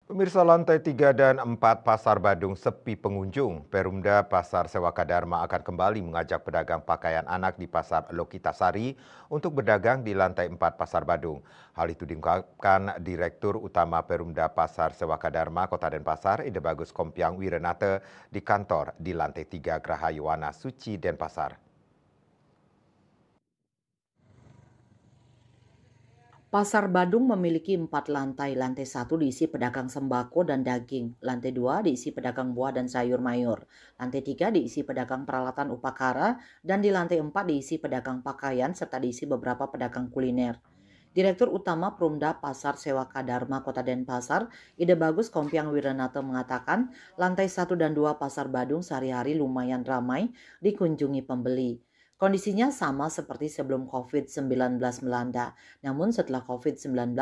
Pemirsa, lantai 3 dan 4 Pasar Badung sepi pengunjung. Perumda Pasar Sewaka Dharma akan kembali mengajak pedagang pakaian anak di Pasar Lokitasari untuk berdagang di lantai 4 Pasar Badung. Hal itu diungkapkan Direktur Utama Perumda Pasar Sewaka Dharma Kota Denpasar, Ide Bagus Kompiang Wirenate di kantor di lantai 3 Graha Yowana Suci Denpasar. Pasar Badung memiliki 4 lantai. Lantai 1 diisi pedagang sembako dan daging. Lantai 2 diisi pedagang buah dan sayur mayur. Lantai 3 diisi pedagang peralatan upacara. Dan di lantai 4 diisi pedagang pakaian serta diisi beberapa pedagang kuliner. Direktur Utama Perumda Pasar Sewaka Dharma Kota Denpasar, Ide Bagus Kompiang Wiranata mengatakan, lantai 1 dan 2 Pasar Badung sehari-hari lumayan ramai dikunjungi pembeli. Kondisinya sama seperti sebelum COVID-19 melanda. Namun setelah COVID-19,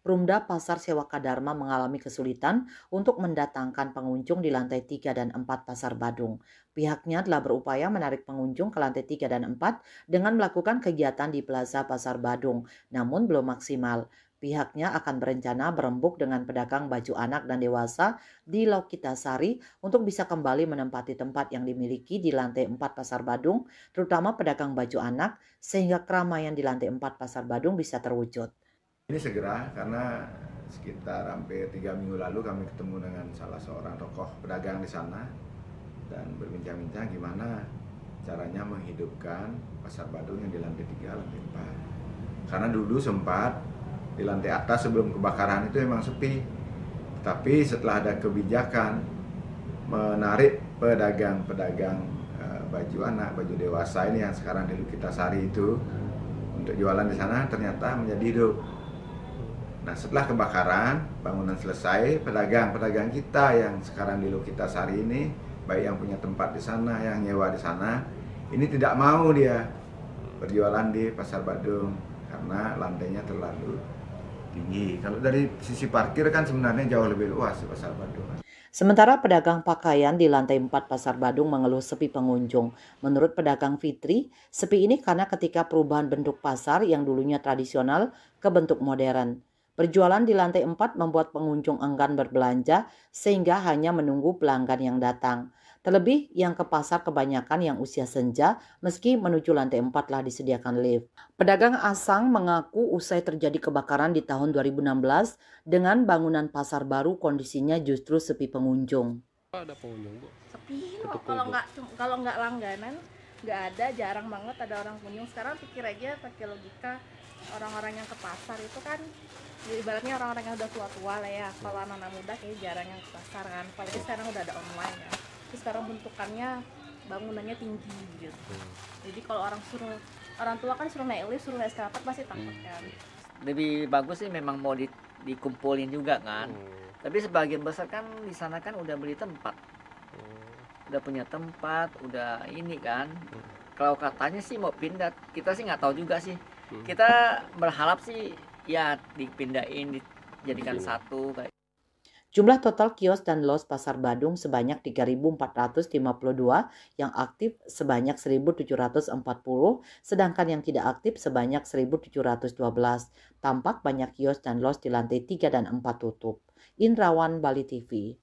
Perumda Pasar Sewaka Dharma mengalami kesulitan untuk mendatangkan pengunjung di lantai 3 dan 4 Pasar Badung. Pihaknya telah berupaya menarik pengunjung ke lantai 3 dan 4 dengan melakukan kegiatan di Plaza Pasar Badung, namun belum maksimal. Pihaknya akan berencana berembuk dengan pedagang baju anak dan dewasa di Lokitasari untuk bisa kembali menempati tempat yang dimiliki di lantai 4 Pasar Badung, terutama pedagang baju anak, sehingga keramaian di lantai 4 Pasar Badung bisa terwujud. Ini segera karena sekitar hampir 3 minggu lalu kami ketemu dengan salah seorang tokoh pedagang di sana dan berbincang-bincang gimana caranya menghidupkan Pasar Badung yang di lantai 3, lantai 4. Karena dulu sempat di lantai atas sebelum kebakaran itu memang sepi. Tapi setelah ada kebijakan menarik pedagang-pedagang baju anak, baju dewasa ini yang sekarang di Lokitasari itu untuk jualan di sana ternyata menjadi hidup. Nah, setelah kebakaran, bangunan selesai, pedagang-pedagang kita yang sekarang di Lokitasari ini, baik yang punya tempat di sana, yang nyewa di sana, ini tidak mau dia berjualan di Pasar Badung karena lantainya terlalu tinggi. Kalau dari sisi parkir kan sebenarnya jauh lebih luas di Pasar Badung. Sementara pedagang pakaian di lantai 4 Pasar Badung mengeluh sepi pengunjung. Menurut pedagang Fitri, sepi ini karena ketika perubahan bentuk pasar yang dulunya tradisional ke bentuk modern. Berjualan di lantai 4 membuat pengunjung enggan berbelanja sehingga hanya menunggu pelanggan yang datang. Terlebih yang ke pasar kebanyakan yang usia senja meski menuju lantai 4 telah disediakan lift. Pedagang Asang mengaku usai terjadi kebakaran di tahun 2016 dengan bangunan pasar baru kondisinya justru sepi pengunjung. Ada pengunjung, Bu? Sepi loh, Tutup tuh, Bu? kalau nggak langganan nggak ada, jarang banget ada orang kunjung. Sekarang pikir aja pakai logika, orang-orang yang ke pasar itu kan ibaratnya orang-orang yang udah tua-tua lah ya. Kalau anak-anak muda kayaknya jarang yang ke pasar kan, apalagi sekarang udah ada online ya. Terus sekarang bentukannya bangunannya tinggi gitu, jadi kalau orang tua kan suruh naik lift, suruh naik eskalator pasti takut kan. Lebih bagus sih memang mau dikumpulin juga kan. Tapi sebagian besar kan di sana kan udah beli tempat, udah punya tempat, udah ini kan. Kalau katanya sih mau pindah, kita sih nggak tahu juga sih. Kita berharap sih ya dipindahin, dijadikan satu kayak. Jumlah total kios dan los Pasar Badung sebanyak 3.452, yang aktif sebanyak 1.740, sedangkan yang tidak aktif sebanyak 1.712. Tampak banyak kios dan los di lantai 3 dan 4 tutup. Indrawan, Bali TV.